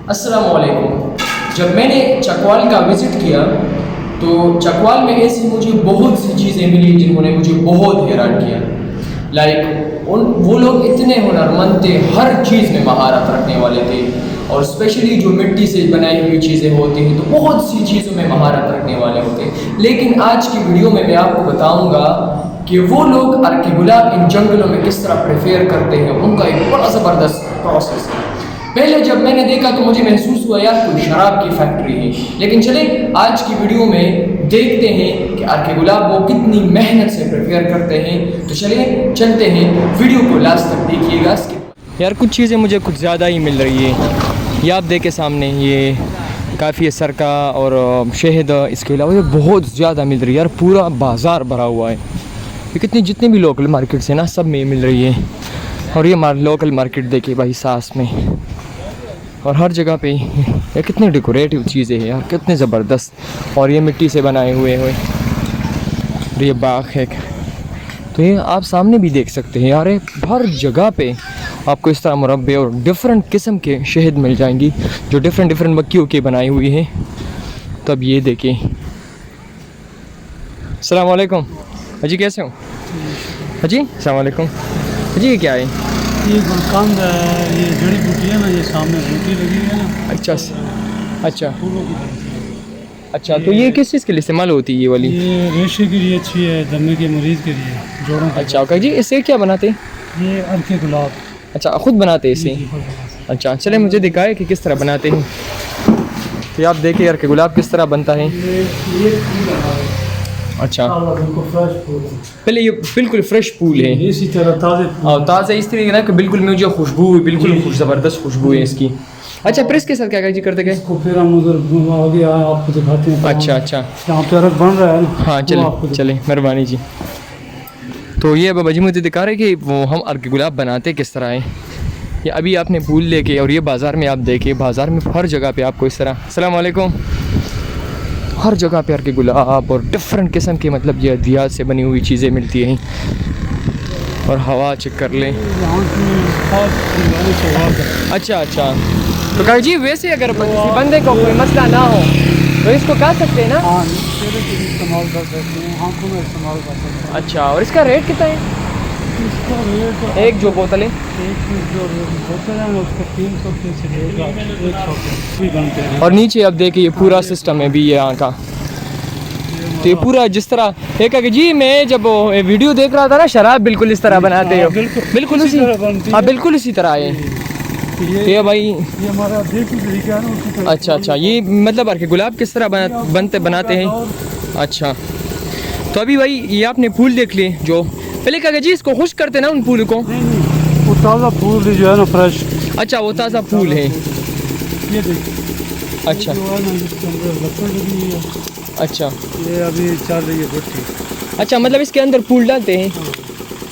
अस्सलामुअलैकुम। जब मैंने चकवाल का विज़िट किया तो चकवाल में ऐसी मुझे बहुत सी चीज़ें मिली जिन्होंने मुझे बहुत हैरान किया। वो लोग इतने हुनरमंद थे, हर चीज़ में महारत रखने वाले थे, और स्पेशली जो मिट्टी से बनाई हुई चीज़ें होती हैं तो बहुत सी चीज़ों में महारत रखने वाले होते हैं। लेकिन आज की वीडियो में मैं आपको बताऊंगा कि वो लोग अर्के गुलाब इन जंगलों में किस तरह प्रेफेयर करते हैं। उनका एक बड़ा ज़बरदस्त प्रोसेस है। पहले जब मैंने देखा तो मुझे महसूस हुआ यार कोई शराब की फैक्ट्री है, लेकिन चले आज की वीडियो में देखते हैं कि अर्के गुलाब वो कितनी मेहनत से प्रिपेयर करते हैं। तो चलिए चलते हैं, वीडियो को लास्ट तक देखिएगा। यार कुछ चीज़ें मुझे कुछ ज़्यादा ही मिल रही है। ये आप देखे सामने ये काफ़ी सरका और शहद, इसके अलावा ये बहुत ज़्यादा मिल रही है यार। पूरा बाज़ार भरा हुआ है। ये जितनी भी लोकल मार्केट से ना सब में मिल रही है। और ये लोकल मार्केट देखिए भाई सास में, और हर जगह पे ये कितनी डेकोरेटिव चीज़ें हैं यार, कितने ज़बरदस्त। और ये मिट्टी से बनाए हुए और ये बाग है। तो ये आप सामने भी देख सकते हैं यार, हर जगह पे आपको इस तरह मुरब्बे और डिफरेंट किस्म के शहद मिल जाएंगी जो डिफरेंट मक्खियों के बनाई हुई है। तो अब ये देखिए। अस्सलाम वालेकुम हाजी, कैसे हो हाजी? अस्सलाम वालेकुम हाजी। ये क्या है? ये गुलकंद है, ये जड़ी बूटी है ना, ये सामने बूटी लगी है ना। अच्छा अच्छा फूलों की। अच्छा, तो ये किस चीज़ के लिए इस्तेमाल होती है ये वाली? ये रेशे के लिए अच्छी है, दमे के मरीज़ के लिए, जोड़ों के। अच्छा ओके जी। इससे क्या बनाते हैं? ये अर्के गुलाब। अच्छा, खुद बनाते हैं इसे? अच्छा चले मुझे दिखाए कि किस तरह बनाते हैं। तो आप देखिए यार कि गुलाब किस तरह बनता है। अच्छा, पहले ये बिल्कुल फ्रेश फूल है, इसी तरह ताज़े और ताज़ा इस तरीके ना कि बिल्कुल मुझे खुशबू, बिल्कुल ज़बरदस्त खुशबू है इसकी। अच्छा, फिर इसके साथ क्या करते गए? इसको फिर हम उधर आगे आपको दिखाते हैं। अच्छा अच्छा, यहाँ पे अर्क बन रहा है ना। हाँ चले मेहरबानी जी। तो ये बाबा जी मुझे दिखा रहे कि वो हम अर्के गुलाब बनाते किस तरह है। ये अभी आपने फूल लेके, और ये बाज़ार में आप देखिए, बाज़ार में हर जगह पे आपको इस तरह, अस्सलाम वालेकुम, हर जगह पे अर्के गुलाब और डिफरेंट किस्म के मतलब ये अद्वियात से बनी हुई चीज़ें मिलती हैं। और हवा चेक कर लें। अच्छा अच्छा, तो कहा जी वैसे अगर किसी बंदे को कोई मसला ना हो तो इसको खा सकते हैं ना? हाँ, इस्तेमाल कर सकते हैं, आँखों में इस्तेमाल कर सकते हैं। अच्छा, और इसका रेट कितना है? इसका रेट एक जो बोतल है, एक जो बोतल है ना, उसका 300 से लेकर 100 भी बनते हैं। और नीचे अब देखिए ये पूरा सिस्टम है भी ये यहाँ का। तो ये पूरा जिस तरह एक जी, मैं जब वीडियो देख रहा था ना, शराब बिल्कुल इस तरह बनाते हो, बिल्कुल उसी, हाँ बिल्कुल इसी तरह है ये भाई। ये हमारा देसी तरीका है ना, उसी तरह। अच्छा अच्छा, ये मतलब अर्के गुलाब किस तरह बनाते हैं। अच्छा, तो अभी भाई ये आपने फूल देख लिए, जो पहले क्या जी इसको खुश करते ना उन फूल को? नहीं, वो ताज़ा फूल जो है ना, फ्रेश। अच्छा, वो ताज़ा फूल है। ये देखिए। अच्छा, जो है ना, इसके अंदर लकड़ लगी है। अच्छा, ये अभी चल रही है भट्टी। अच्छा, मतलब इसके अंदर फूल डालते हैं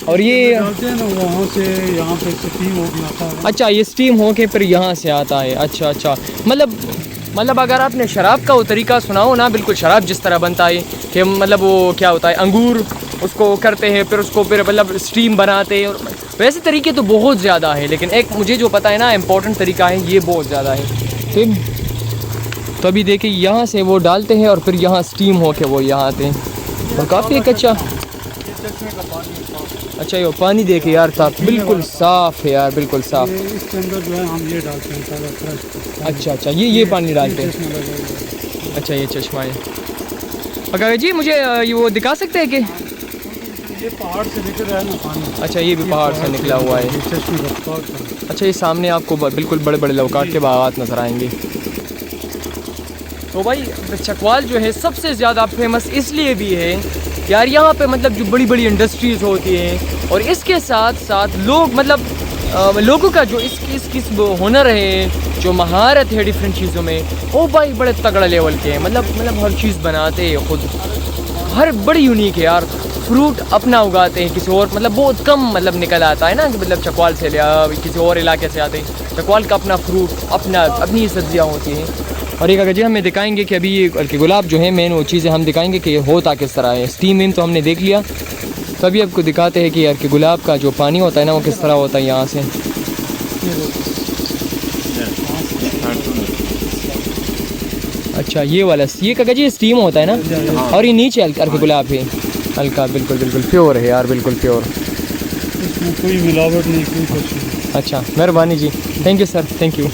और ये डालते हैं ना, वहाँ से यहाँ पे स्टीम हो के आता है। अच्छा, ये स्टीम होके फिर यहाँ से आता है। अच्छा अच्छा, मतलब अगर आपने शराब का वो तरीका सुना हो ना, बिल्कुल शराब जिस तरह बनता है कि मतलब वो क्या होता है, अंगूर उसको करते हैं, फिर उसको फिर मतलब स्टीम बनाते हैं, और वैसे तरीके तो बहुत ज़्यादा है, लेकिन एक मुझे जो पता है ना इम्पोर्टेंट तरीका है, ये बहुत ज़्यादा है। तो अभी देखिए यहाँ से वो डालते हैं और फिर यहाँ स्टीम होके वो यहाँ आते हैं, और काफ़ी एक अच्छा ये पानी देखिए यार साफ, बिल्कुल साफ़ है यार, बिल्कुल साफ़। इसके अंदर जो है हम ये डालते हैं सारा फ्रेश। अच्छा अच्छा, ये पानी डालते हैं। अच्छा, ये चश्मा है। अगर जी मुझे ये वो दिखा सकते हैं कि ये पहाड़ से निकल रहा है ना पानी। अच्छा, ये भी पहाड़ से निकला हुआ है। अच्छा, ये सामने आपको बिल्कुल बड़े बड़े लवकाट के बागात नज़र आएंगे। तो भाई चकवाल जो है सबसे ज़्यादा फेमस इसलिए भी है यार, यहाँ पे मतलब जो बड़ी बड़ी इंडस्ट्रीज़ होती हैं, और इसके साथ साथ लोग मतलब लोगों का जो इस हुनर है, जो महारत है डिफरेंट चीज़ों में, वो भाई बड़े तगड़ा लेवल के हैं। मतलब हर चीज़ बनाते हैं खुद, हर बड़ी यूनिक है यार। फ्रूट अपना उगाते हैं, किसी और मतलब बहुत कम मतलब निकल आता है ना कि मतलब चकवाल से या किसी और इलाके से आते हैं। चकवाल का अपना फ्रूट, अपनी सब्जियाँ होती हैं। और एक अगर जी हमें दिखाएंगे कि अभी ये अर्के गुलाब जो है मेन वो चीज़ें हम दिखाएंगे कि ये होता किस तरह है। स्टीम तो हमने देख लिया, तभी आपको दिखाते हैं कि अर्के गुलाब का जो पानी होता है ना वो किस तरह होता है यहाँ से। अच्छा ये वाला, ये काका जी स्टीम होता है ना, और ये नीचे हल्का गुलाब है, हल्का बिल्कुल बिल्कुल प्योर है यार, बिल्कुल प्योर। इसमें कोई मिलावट नहीं, कोई कुछ नहीं। अच्छा मेहरबानी जी, thank you sir, thank you.